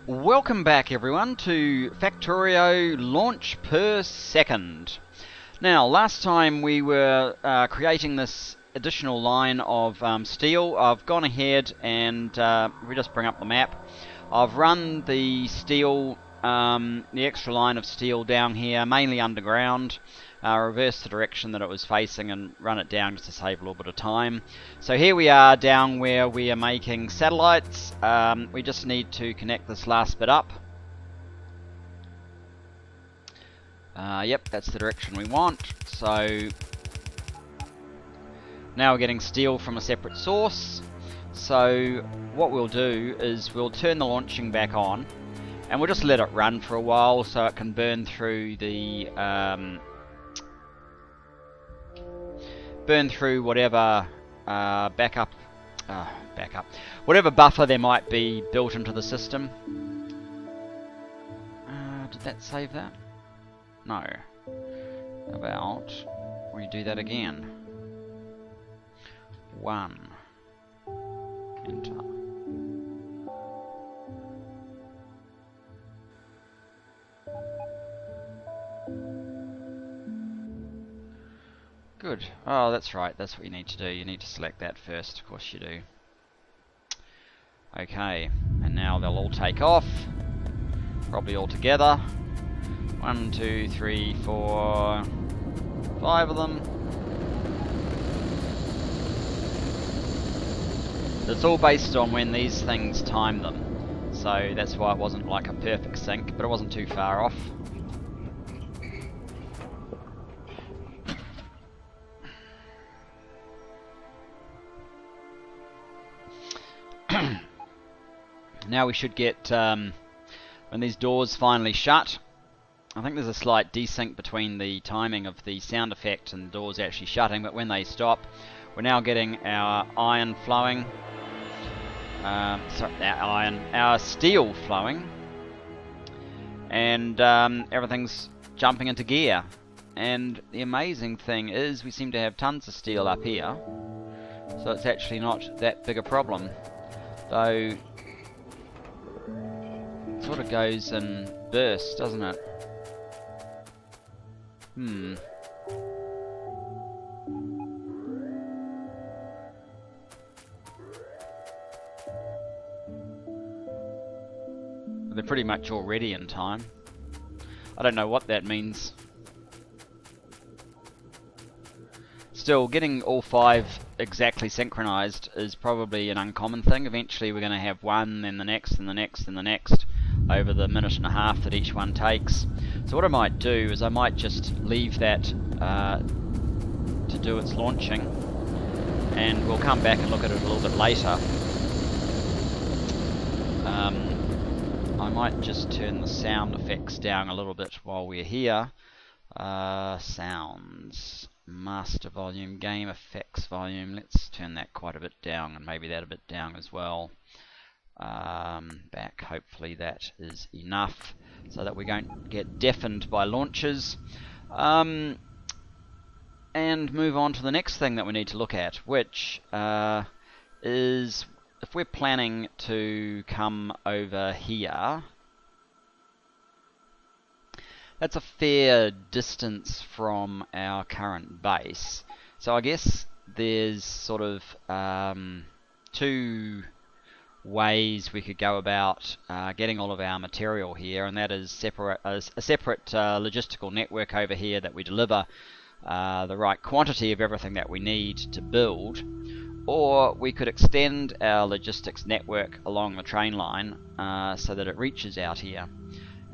Welcome back everyone to Factorio Launch per second. Now last time we were creating this additional line of steel. I've gone ahead and we just bring up the map. I've run the steel, the extra line of steel down here, mainly underground. Reverse the direction that it was facing and run it down just to save a little bit of time. So here we are down where we are making satellites. We just need to connect this last bit up. Yep, that's the direction we want. So now we're getting steel from a separate source. So what we'll do is we'll turn the launching back on and we'll just let it run for a while so it can burn through the whatever whatever buffer there might be built into the system. Did that save that? No. About we do that again. 1. Enter. Good. Oh, that's right. That's what you need to do. You need to select that first. Of course you do. Okay. And now they'll all take off. Probably all together. 1, 2, 3, 4, 5 of them. It's all based on when these things time them. So that's why it wasn't like a perfect sync, but it wasn't too far off. Now we should get, when these doors finally shut, I think there's a slight desync between the timing of the sound effect and the doors actually shutting, but when they stop, we're now getting our iron flowing, our steel flowing, and everything's jumping into gear. And the amazing thing is we seem to have tons of steel up here, so it's actually not that big a problem. Though it sort of goes in bursts, doesn't it? They're pretty much already in time. I don't know what that means. Still, getting all 5 exactly synchronized is probably an uncommon thing. Eventually we're going to have one, then the next, and the next, and the next, over the minute and a half that each one takes. So what I might do is I might just leave that to do its launching, and we'll come back and look at it a little bit later. I might just turn the sound effects down a little bit while we're here. Sounds. Master volume, game effects volume, let's turn that quite a bit down, and maybe that a bit down as well. Back, hopefully that is enough so that we don't get deafened by launches. And move on to the next thing that we need to look at, which is if we're planning to come over here. That's a fair distance from our current base. So I guess there's sort of 2 ways we could go about getting all of our material here, and that is a separate logistical network over here that we deliver the right quantity of everything that we need to build, or we could extend our logistics network along the train line so that it reaches out here.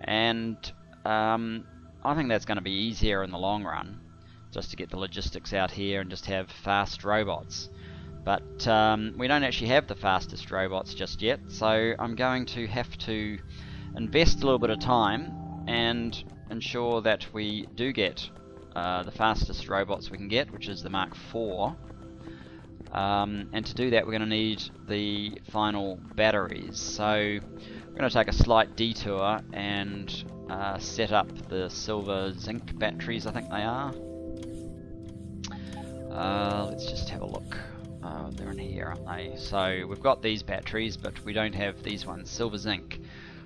And I think that's going to be easier in the long run, just to get the logistics out here and just have fast robots. But we don't actually have the fastest robots just yet, so I'm going to have to invest a little bit of time and ensure that we do get the fastest robots we can get, which is the Mark IV. And to do that we're going to need the final batteries. So we're going to take a slight detour and set up the silver zinc batteries, I think they are. Let's just have a look. They're in here, aren't they? So we've got these batteries, but we don't have these ones, silver zinc.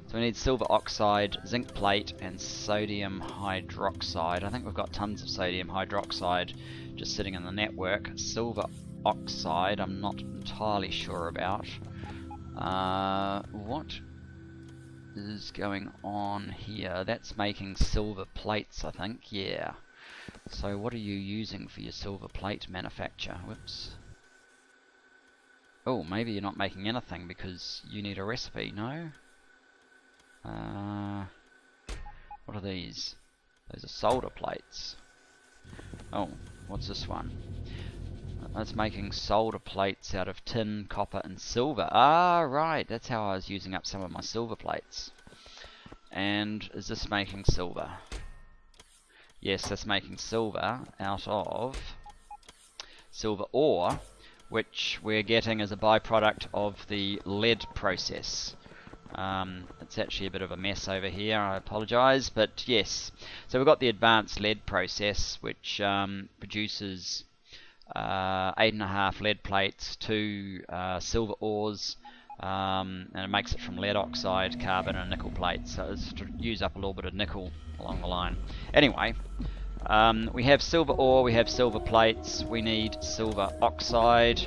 So we need silver oxide, zinc plate, and sodium hydroxide. I think we've got tons of sodium hydroxide just sitting in the network. Silver oxide, I'm not entirely sure about. What is going on here? That's making silver plates, I think. Yeah. So what are you using for your silver plate manufacture? Whoops. Oh, maybe you're not making anything because you need a recipe, no? What are these? Those are solder plates. Oh, what's this one? That's making solder plates out of tin, copper, and silver. Ah, right. That's how I was using up some of my silver plates. And is this making silver? Yes, that's making silver out of silver ore, which we're getting as a byproduct of the lead process. It's actually a bit of a mess over here, I apologise, but yes. So we've got the advanced lead process, which produces 8.5 lead plates, 2 silver ores, and it makes it from lead oxide, carbon, and nickel plates. So it's to use up a little bit of nickel along the line. Anyway, we have silver ore, we have silver plates, we need silver oxide.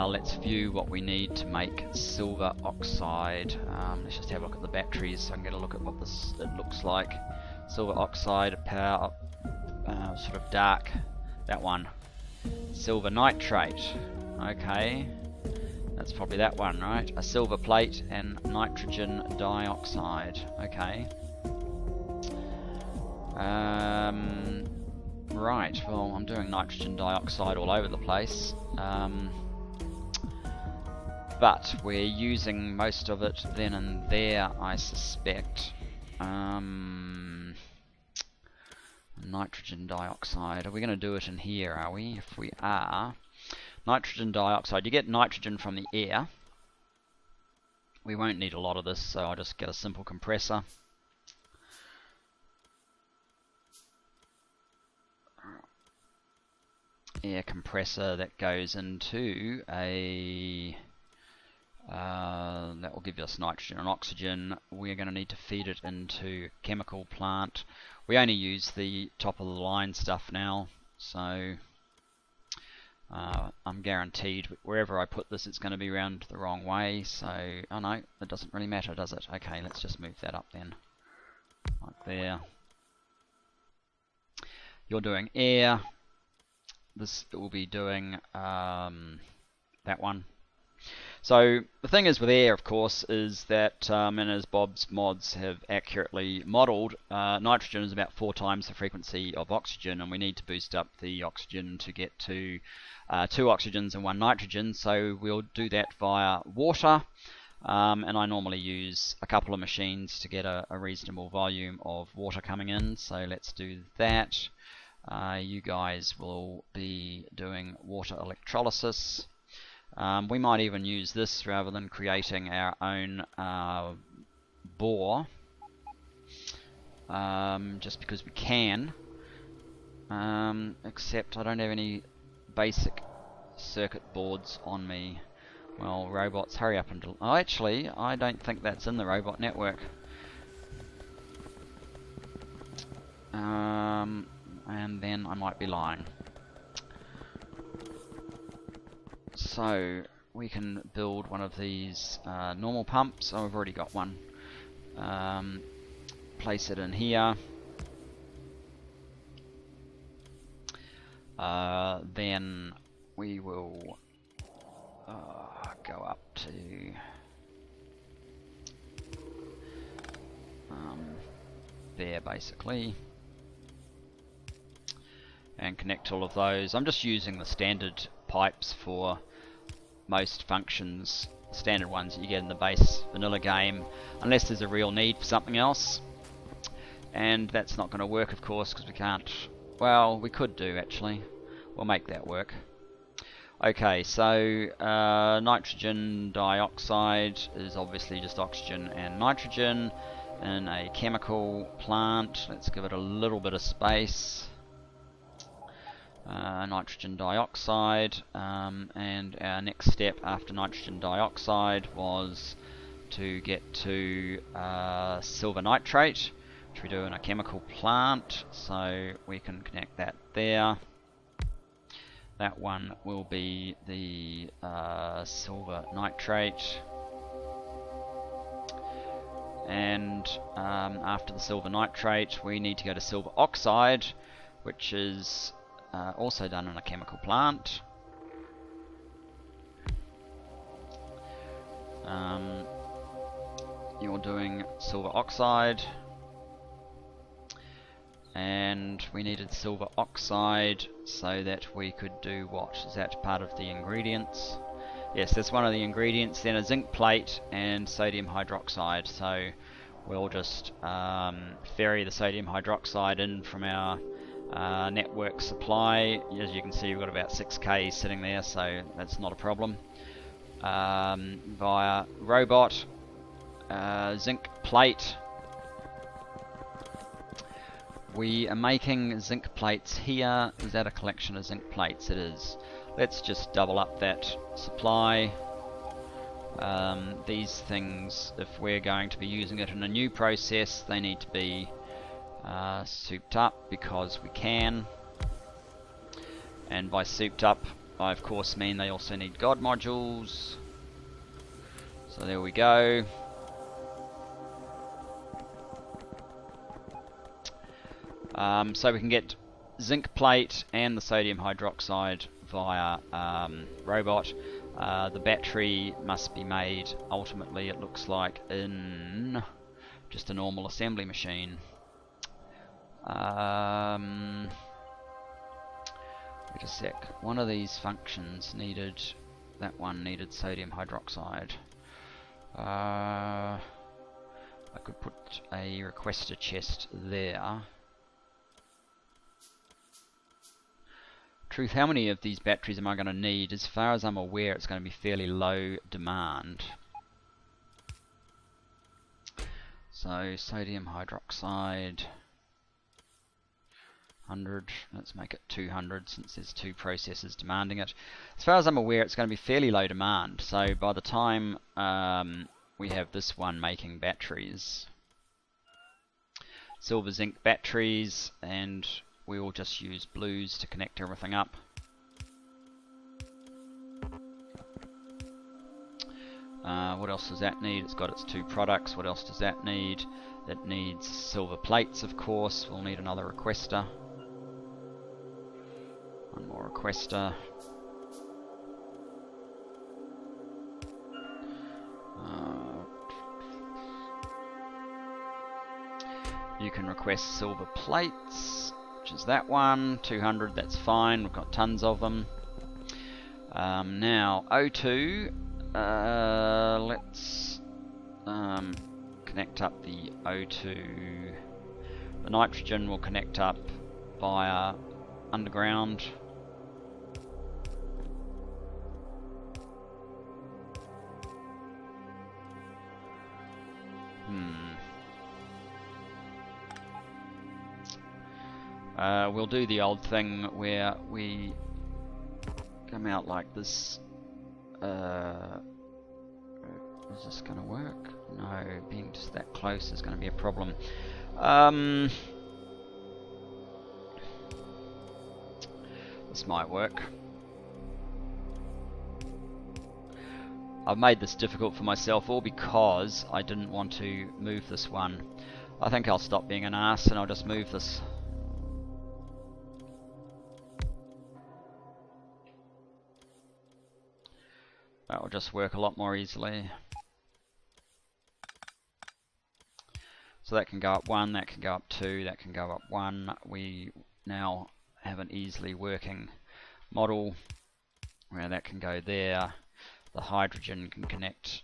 Let's view what we need to make silver oxide. Let's just have a look at the batteries so I can get a look at what it looks like. Silver oxide, power, sort of dark, that one. Silver nitrate, okay. That's probably that one, right? A silver plate and nitrogen dioxide, okay. Right, well, I'm doing nitrogen dioxide all over the place. But we're using most of it then and there, I suspect. Nitrogen dioxide. Are we going to do it in here, are we? If we are, nitrogen dioxide. You get nitrogen from the air. We won't need a lot of this, so I'll just get a simple compressor. Air compressor that goes into a... that will give us nitrogen and oxygen. We're going to need to feed it into a chemical plant. We only use the top of the line stuff now, so I'm guaranteed wherever I put this it's going to be round the wrong way, so oh no, it doesn't really matter, does it? Okay, let's just move that up then, like there. You're doing air, this will be doing that one. So the thing is with air, of course, is that, and as Bob's mods have accurately modelled, nitrogen is about 4 times the frequency of oxygen, and we need to boost up the oxygen to get to 2 oxygens and 1 nitrogen. So we'll do that via water, and I normally use a couple of machines to get a reasonable volume of water coming in. So let's do that. You guys will be doing water electrolysis. We might even use this rather than creating our own bore, just because we can, except I don't have any basic circuit boards on me. Well, robots, hurry up and... Oh, actually, I don't think that's in the robot network. And then I might be lying. So we can build one of these normal pumps. Oh, I've already got one. Place it in here. Then we will go up to there basically, and connect all of those. I'm just using the standard pipes for most functions, standard ones that you get in the base vanilla game, unless there's a real need for something else, and that's not going to work, of course, because we can't. Well, we could do actually. We'll make that work. Okay, so nitrogen dioxide is obviously just oxygen and nitrogen in a chemical plant. Let's give it a little bit of space. Nitrogen dioxide, and our next step after nitrogen dioxide was to get to silver nitrate, which we do in a chemical plant, so we can connect that there. That one will be the silver nitrate, and after the silver nitrate we need to go to silver oxide, which is also done in a chemical plant. You're doing silver oxide, and we needed silver oxide so that we could do what? Is that part of the ingredients? Yes, that's one of the ingredients. Then a zinc plate and sodium hydroxide. So we'll just ferry the sodium hydroxide in from our network supply. As you can see, we've got about 6K sitting there, so that's not a problem. Via robot, zinc plate. We are making zinc plates here. Is that a collection of zinc plates? It is. Let's just double up that supply. These things, if we're going to be using it in a new process, they need to be souped up because we can. And by souped up, I of course mean they also need God modules. So there we go. So we can get zinc plate and the sodium hydroxide via robot. The battery must be made ultimately, it looks like, in just a normal assembly machine. Wait a sec. One of these functions needed, that one needed sodium hydroxide. I could put a requester chest there. Truth, how many of these batteries am I going to need? As far as I'm aware, it's going to be fairly low demand. So sodium hydroxide 100, let's make it 200 since there's two processes demanding it. As far as I'm aware, it's going to be fairly low demand, so by the time we have this one making batteries, silver zinc batteries, and we will just use blues to connect everything up. What else does that need? It's got its two products. What else does that need? It needs silver plates, of course. We'll need another requester. One more requester. You can request silver plates, which is that one. 200, that's fine. We've got tons of them. Now, O2. Let's connect up the O2. The nitrogen will connect up via underground. We'll do the old thing where we come out like this. Is this going to work? No, being just that close is going to be a problem. This might work. I've made this difficult for myself all because I didn't want to move this one. I think I'll stop being an ass and I'll just move this. That will just work a lot more easily. So that can go up 1, that can go up 2, that can go up 1. We now have an easily working model where that can go there. The hydrogen can connect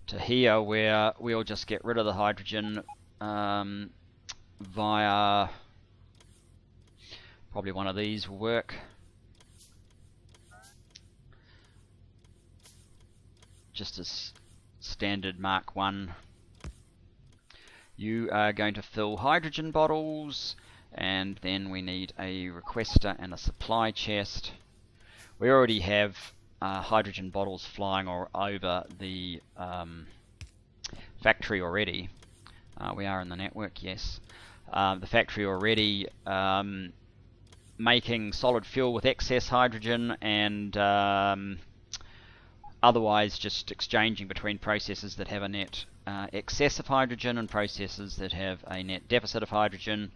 to here, where we'll just get rid of the hydrogen via probably one of these will work. Just as standard Mark 1. You are going to fill hydrogen bottles, and then we need a requester and a supply chest. We already have hydrogen bottles flying over the factory already. We are in the network, yes. The factory already making solid fuel with excess hydrogen, and otherwise just exchanging between processes that have a net excess of hydrogen and processes that have a net deficit of hydrogen.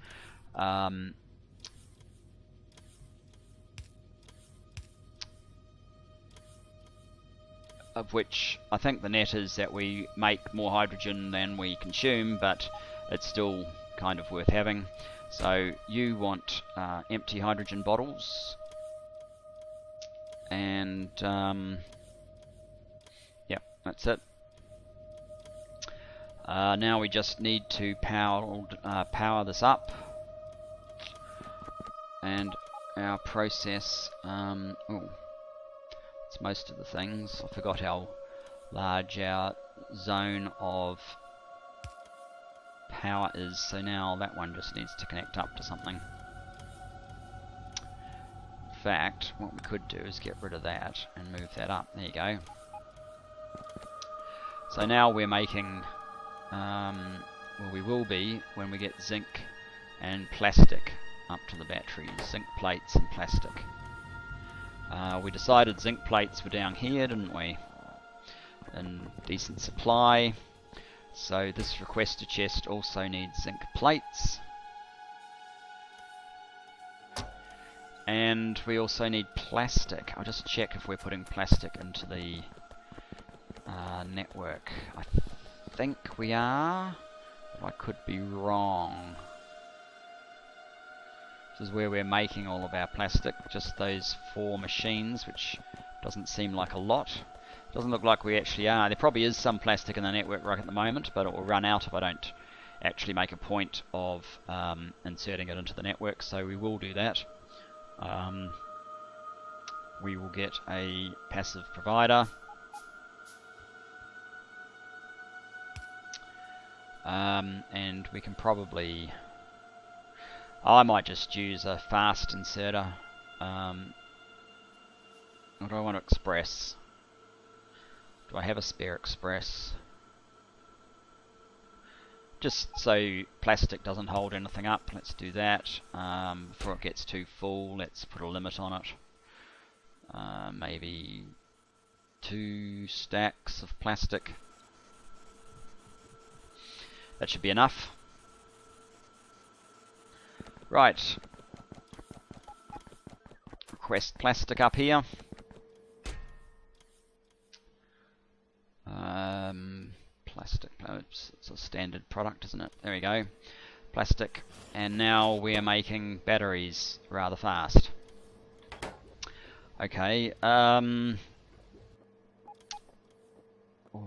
Of which I think the net is that we make more hydrogen than we consume, but it's still kind of worth having. So you want empty hydrogen bottles, and yeah, that's it. Now we just need to power this up, and our process. It's most of the things. I forgot how large our zone of power is, so now that one just needs to connect up to something. In fact, what we could do is get rid of that and move that up. There you go. So now we're making, well, we will be when we get zinc and plastic up to the batteries. Zinc plates and plastic. We decided zinc plates were down here, didn't we? In decent supply. So this requester chest also needs zinc plates. And we also need plastic. I'll just check if we're putting plastic into the network. I think we are, but I could be wrong. This is where we're making all of our plastic, just those 4 machines, which doesn't seem like a lot. Doesn't look like we actually are. There probably is some plastic in the network right at the moment, but it will run out if I don't actually make a point of inserting it into the network, so we will do that. We will get a passive provider. And we can probably... I might just use a fast inserter. Or do I want to express? Do I have a spare express? Just so plastic doesn't hold anything up, let's do that. Before it gets too full, let's put a limit on it. Maybe 2 stacks of plastic. That should be enough. Right. Request plastic up here. Plastic, it's a standard product, isn't it? There we go. Plastic. And now we are making batteries rather fast. Okay,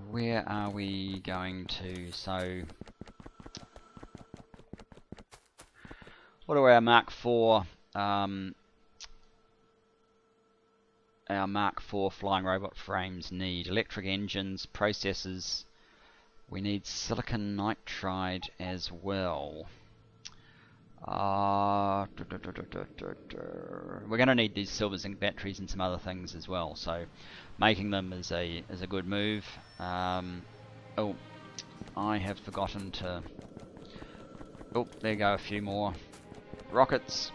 where are we going to? So, what are our Mark IV flying robot frames need? Electric engines, processors. We need silicon nitride as well. We're going to need these silver zinc batteries and some other things as well. So, making them is a good move. Oh, I have forgotten to. Oh, there go a few more rockets.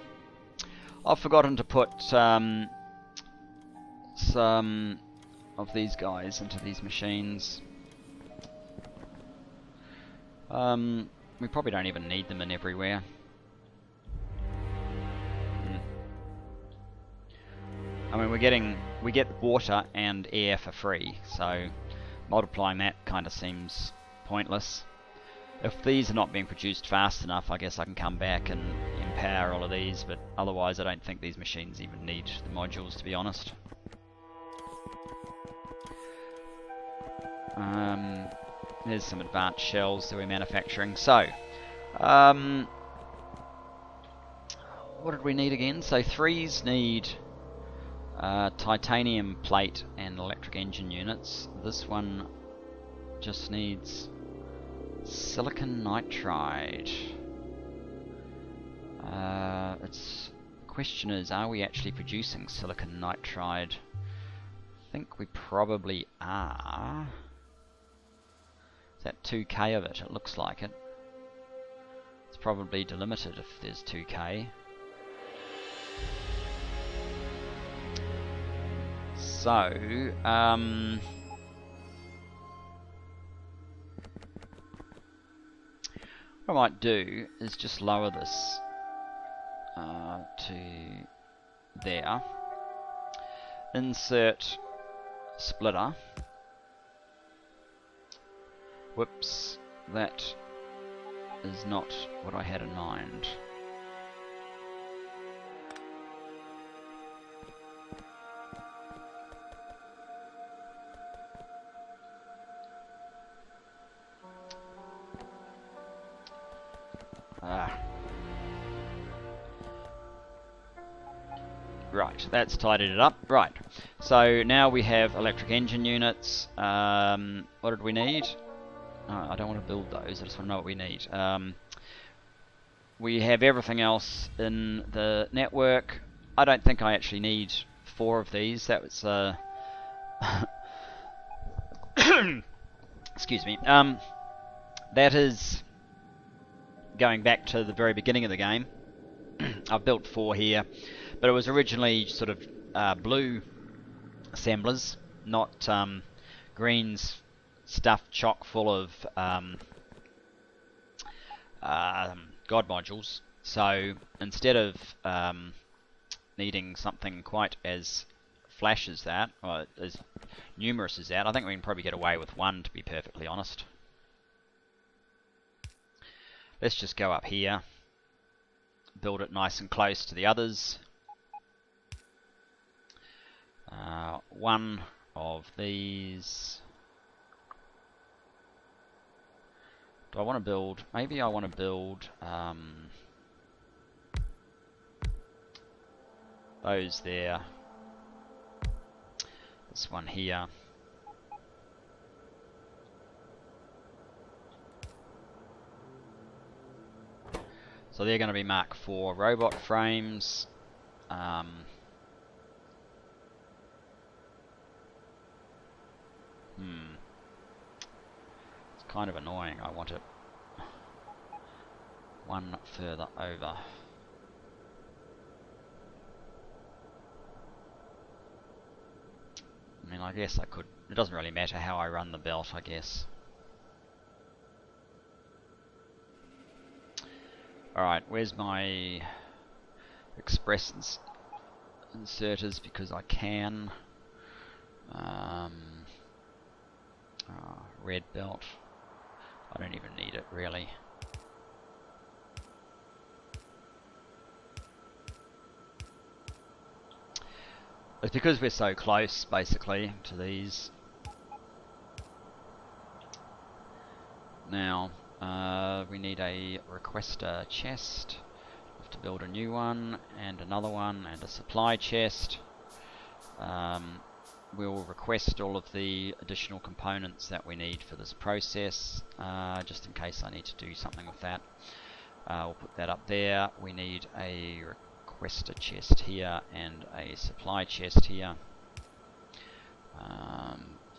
I've forgotten to put some of these guys into these machines. We probably don't even need them in everywhere. I mean, we get water and air for free, so multiplying that kind of seems pointless. If these are not being produced fast enough, I guess I can come back and empower all of these, but otherwise I don't think these machines even need the modules, to be honest. There's some advanced shells that we're manufacturing. So, what did we need again? So 3s need titanium plate and electric engine units. This one just needs silicon nitride. The question is, are we actually producing silicon nitride think we probably are. Is that 2k of it? It looks like it. It's probably delimited if there's 2k. So, what I might do is just lower this to there. Insert splitter. Whoops, that is not what I had in mind. Right, that's tidied it up. Right, so now we have electric engine units. What did we need? I don't want to build those, I just want to know what we need. We have everything else in the network. I don't think I actually need 4 of these. That was... excuse me. That is going back to the very beginning of the game. I've built 4 here, but it was originally sort of blue assemblers, not greens stuffed chock full of God modules. So instead of needing something quite as flash as that, or as numerous as that, I think we can probably get away with 1, to be perfectly honest. Let's just go up here, build it nice and close to the others. 1 of these. Do I want to build? Maybe I want to build those there. This one here. So they're going to be Mark IV robot frames. It's kind of annoying. I want it 1 further over. I mean, I guess I could. It doesn't really matter how I run the belt, I guess. Alright, where's my express inserters? Because I can. Red belt. I don't even need it, really. It's because we're so close, basically, to these. Now, we need a requester chest. We have to build a new one, and another one, and a supply chest. We'll request all of the additional components that we need for this process, just in case I need to do something with that. We'll put that up there. We need a requester chest here and a supply chest here.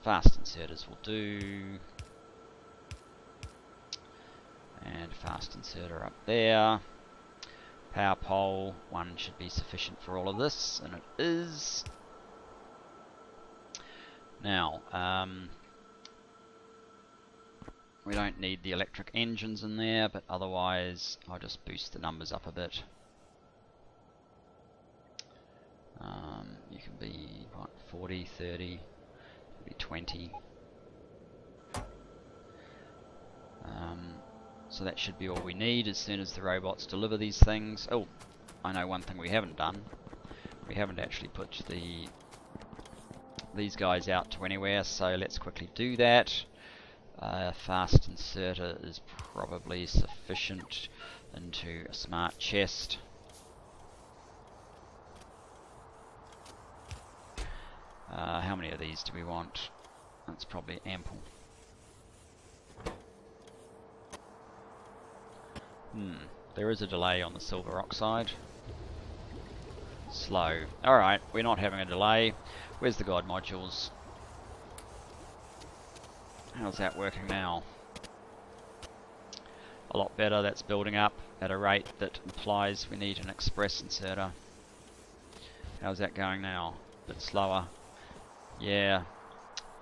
Fast inserters will do. And fast inserter up there. Power pole, 1 should be sufficient for all of this, and it is. Now, we don't need the electric engines in there, but otherwise I'll just boost the numbers up a bit. You can be, what, 40, 30, maybe 20. So that should be all we need as soon as the robots deliver these things. Oh, I know one thing we haven't done. We haven't actually put these guys out to anywhere, so let's quickly do that. Fast inserter is probably sufficient into a smart chest. How many of these do we want? That's probably ample. There is a delay on the silver oxide, Slow. Alright, we're not having a delay. Where's the God modules? How's that working now? A lot better. That's building up at a rate that implies we need an express inserter. How's that going now? A bit slower. Yeah.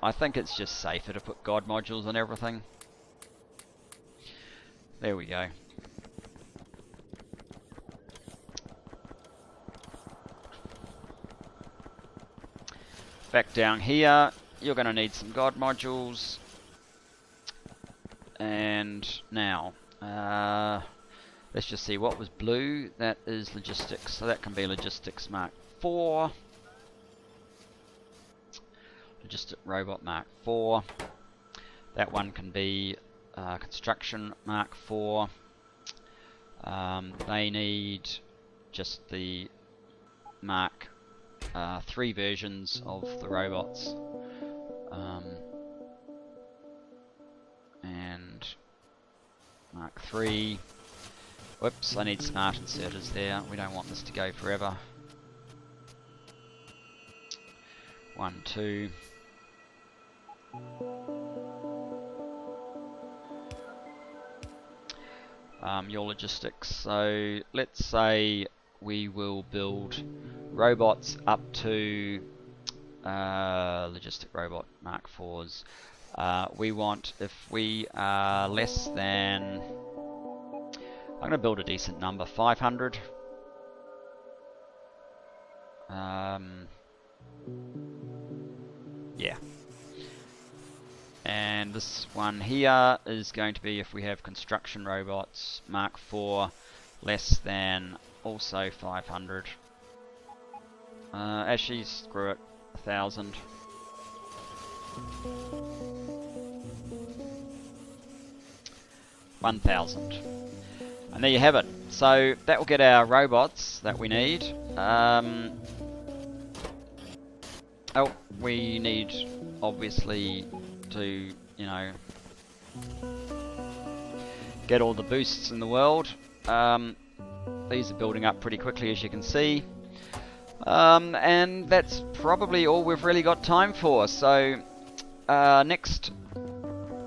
I think it's just safer to put God modules on everything. There we go. Back down here, you're going to need some God modules. And now, let's just see what was blue. That is logistics, so that can be logistics Mark 4. Logistic robot Mark 4. That one can be construction Mark 4. They need just the Mark 3 versions of the robots. And Mark 3. Whoops, I need smart inserters there. We don't want this to go forever. 1, 2. Your logistics. So let's say we will build robots up to logistic robot Mark 4s. We want, if we are less than, I'm going to build a decent number, 500. Yeah. And this one here is going to be if we have construction robots Mark 4 less than also 500. Actually, screw it, 1,000. $1,000. And there you have it. So that will get our robots that we need. Oh, we need obviously to, you know, get all the boosts in the world. These are building up pretty quickly, as you can see. And that's probably all we've really got time for. So next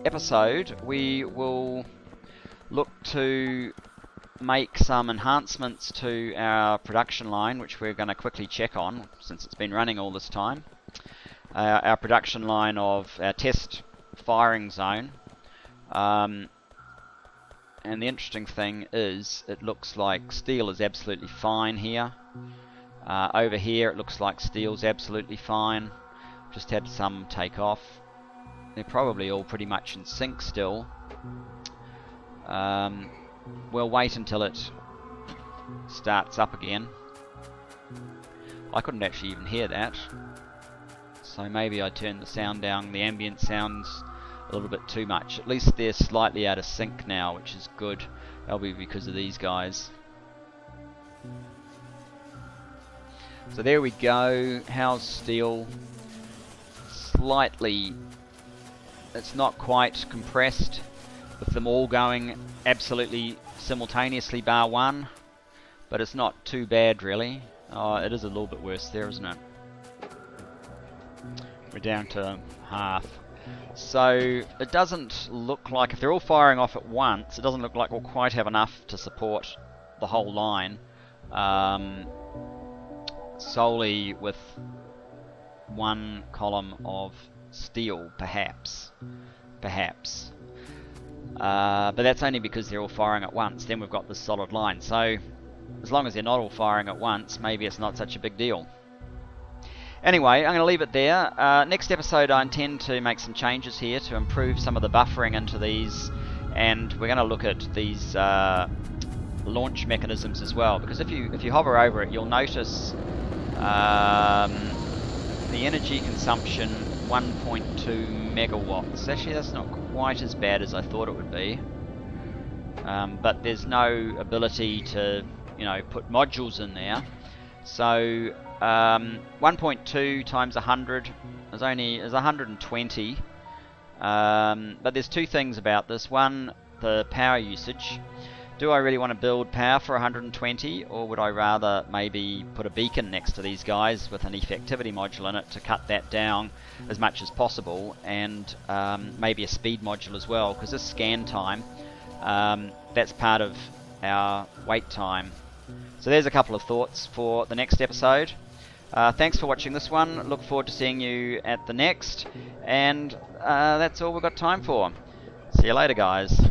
episode we will look to make some enhancements to our production line, which we're going to quickly check on since it's been running all this time. Our production line of our test firing zone. And the interesting thing is it looks like steel is absolutely fine here. Over here it looks like steel's absolutely fine. Just had some take off. They're probably all pretty much in sync still. We'll wait until it starts up again. I couldn't actually even hear that. So maybe I turned the sound down. The ambient sounds a little bit too much. At least they're slightly out of sync now, which is good. That'll be because of these guys. So there we go. How's steel? Slightly. It's not quite compressed with them all going absolutely simultaneously bar one. But it's not too bad really. Oh, it is a little bit worse there, isn't it? We're down to half. So it doesn't look like, if they're all firing off at once, it doesn't look like we'll quite have enough to support the whole line. Solely with one column of steel, perhaps. But that's only because they're all firing at once. Then we've got this solid line. So as long as they're not all firing at once, maybe it's not such a big deal. Anyway, I'm going to leave it there. Next episode I intend to make some changes here to improve some of the buffering into these, and we're going to look at these launch mechanisms as well, because if you hover over it, you'll notice the energy consumption 1.2 megawatts. Actually, that's not quite as bad as I thought it would be, but there's no ability to, you know, put modules in there. So 1.2 times 100 is 120. But there's two things about this. One, the power usage. Do I really want to build power for 120, or would I rather maybe put a beacon next to these guys with an effectivity module in it to cut that down as much as possible, and maybe a speed module as well, because this scan time, that's part of our wait time. So there's a couple of thoughts for the next episode. Thanks for watching this one. Look forward to seeing you at the next, and that's all we've got time for. See you later, guys.